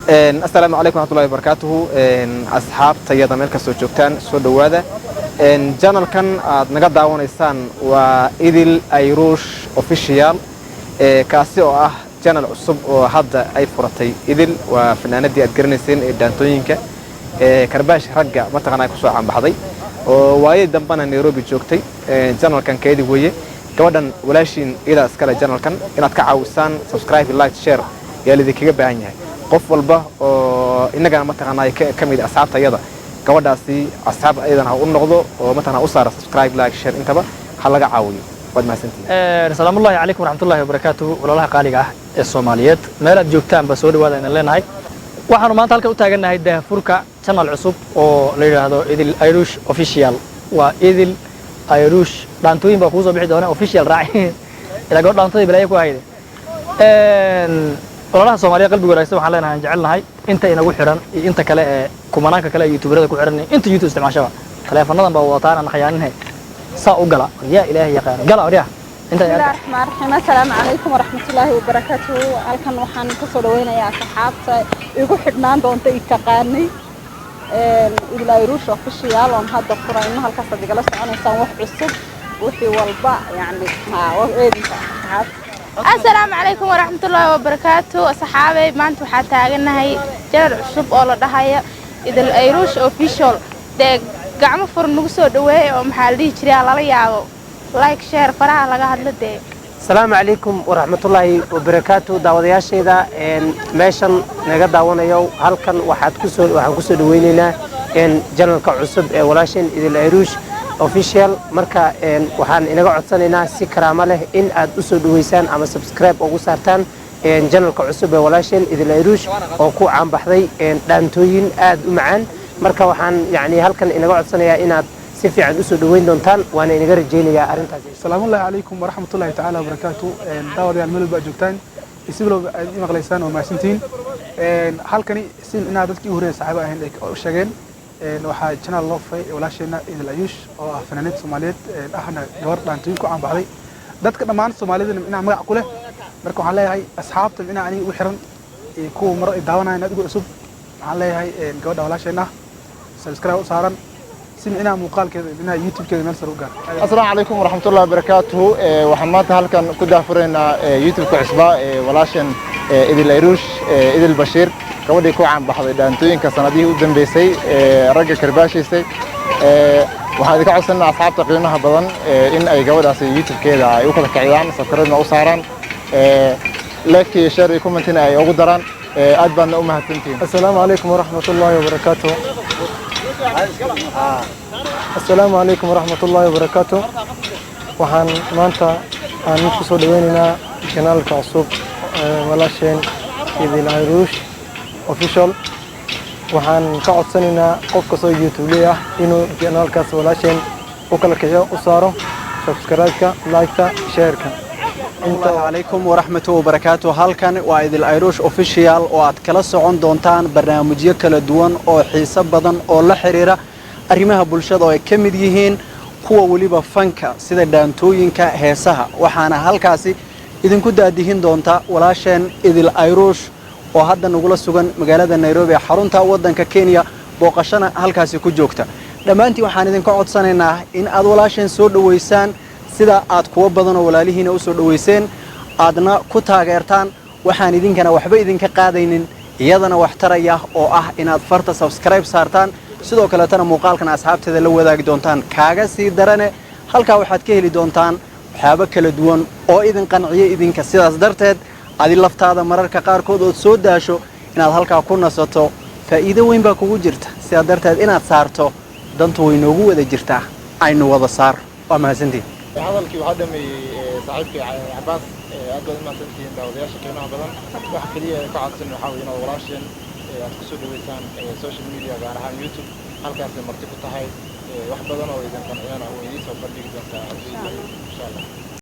السلام عليكم ورحمة الله وبركاته. أصحاب تيادا ملك سوتشوكتان سودوادا. جانل كان نقد داون إنسان وإدل أيروش أوفيشيال كاسيو جانل عصب وهذا أي فرتي إدل وفنانة دي أتقرنسين دانتوينكا كرباش رجع متقنا كسوع عن بعضي ووايد دمبنا نيروبي جوكتي جانل كان كيدي ويه كودن ولاشين إلى سكالة جانل كان إن أتكعوسان سبسكرايب لايك شير يلي ذي كيجا بعينها qof walba oo inaga mataqaanay kamid asxaabta ayada gabadhaasi asxaab aydan ha u noqdo oo mataqaanaa u saar subscribe like share intaba ha laga caawiyo wad mahadsantiin salaamu alaykum warahmatullahi wabarakatuh walaalaha qaaliga ah ee Soomaaliyeed meel aad joogtaan ba soo dhawaada in leenahay waxaanu maanta halka u taaganahay daahfurka channel cusub oo la yiraahdo Idil Irish Official waa Idil Irish dhaantooyin baa ku soo bixi doona official raaci ila gabadh dhaantooyin balay ku hayde walaalaha Soomaaliya qalbiga wanaagsan waxaan leenahay jecelnahay inta inagu xiran iyo inta kale ee kumanaanka kale YouTuberada ku xiran inta YouTube isticmaashaba teleefanadan baa wataan aan khayaaninay saa u gala yaa ilaahay yaqaan gala wariya inta yaa rahmaan assalaamu alaykum warahmatullaahi wabarakatuh halkan waxaan ku soo dhaweynayaa asxaabta igu xidhnaan doonta taqaanay Idil Irish Official oo hadda furayna halkaas digala soconaysaan wax cusub wixii walba yani ma weedinta asxaab السلام عليكم ورحمة الله وبركاته أصحابي ما أنتم حتاجنا هاي جرب شوف أول ده هاي إذا الأيروش أوفيشال ده قام فرنوسو دوي ومحلي شري على ياو لايك شير فرع على هذا ده السلام عليكم ورحمة الله وبركاته دعوة شيدا إن ماشان نجد دعوانا يو هل كان واحد كسر دويننا إن جنرال كعصب ولاشين إذا الأيروش official marka waxaan inaga codsanaynaa si karaama leh in aad u soo dhaweysaan ama subscribe ugu saartaan channelka cusub ee walaasheen Idil Irish oo ku caan baxday dhaantooyin aad u macaan marka waxaan yani halkan inaga codsanayaa inaad si fiican u soo dhaweyn doontaan waana inaga rajeynayaa arintaas salaamu alaykum warahmatullahi ta'ala wabarakatuh daawadayaal meel walba joogtaan isbilo aad maqlaysaan oo maasantiin halkani si inaad dadkii u horeeyay saaxiibo ahayn ay sheegeen waxaa channel loo fay walaasheena Idil Irish oo ah fanaanad Soomaaliyeed ahna gabar dhaantooyin ku caan baxday dadka dhammaan Soomaalida in magac ku leh marka waxaan leeyahay asxaabta in aan u xiran ku mar daawanayna adigu cusub waxaan leeyahay gabadha walaasheena subscribe u saaran si in aan muuqaalkeeda in YouTube-keeda meel sare u gaar assalaamu alaykum warahmatullahi wabarakatuh waxaan maanta halkan ku daafureynaa YouTube-ka cusba walaasheen Idil Irish Idil Bashir gabadhii ku caan baxday dhaantooyinka sanadihii u dambeysay ragga karbaashaysay waxaan idinka codsanaynaa asxaabta qiimaha badan in ay gabadhaasi YouTube-keeda ay u kala kiciyaan subscribe-na u saaraan like iyo share iyo comment-na ay ugu daraan aad baadna u mahadsantihiin assalaamu alaykum warahmatullahi wabarakatuh assalaamu alaykum warahmatullahi wabarakatuh waxaan maanta aan ku soo dhaweynaynaa channelka cusub walaasheen Idil Irish official waxaan ka codsanaynaa qof kasta oo YouTube ah inuu channelkaas walaasheen u kala kiciyo u saaro subscribe-ka like-ta share-ka السلام عليكم ورحمة الله وبركاته halkan waa Idil Irish Official oo aad kala socon doontaan barnaamijyo kala duwan oo xiiso badan oo la xiriira arrimaha bulshada oo ay ka mid yihiin kuwa waliba fanka sida dhaantooyinka heesaha waxaana halkaasi idinku daadihin doonta walaasheen Idil Irish oo hadda nagula sugan magaalada Nairobi xarunta wadanka Kenya booqashana halkaasi ku joogta dhamaantii waxaan idinka codsanaynaa in aad walaasheen soo dhaweysaan sida aad kuwa badan oo walaalihiina u soo dhaweyseen aadna ku taageertaan waxaan idinkana waxba idinka qaadaynin iyadana wax taraya oo ah inaad farta subscribe saartaan sidoo kale tan muuqaalkan asxaabteeda la wadaagi doontaan kaaga sii darane halka waxaad ka heli doontaan waxyaabo kala duwan oo idin qanciyo idinka sidaas darteed adi laftaada mararka qaarkood oo soo daasho inaad halka ku nasato faa'iido weyn baa kugu jirta sidaas darteed inaad saarto dantu way noogu wada jirtaa aynu wada saar waa mahadsantiin hadalkii waxa dhameeyay saaxiibkii Abbas aad baad mahadsantiin daawadayaasha qiimaha badan wax kaliya ka codsan waxa weeye inaad walaasheen aad ku soo dhaweysaan social media gaar ahaan YouTube halkaas marti ku tahay wax badan oo idin qanciyana oo idin soo bandhigi doonta insha Allah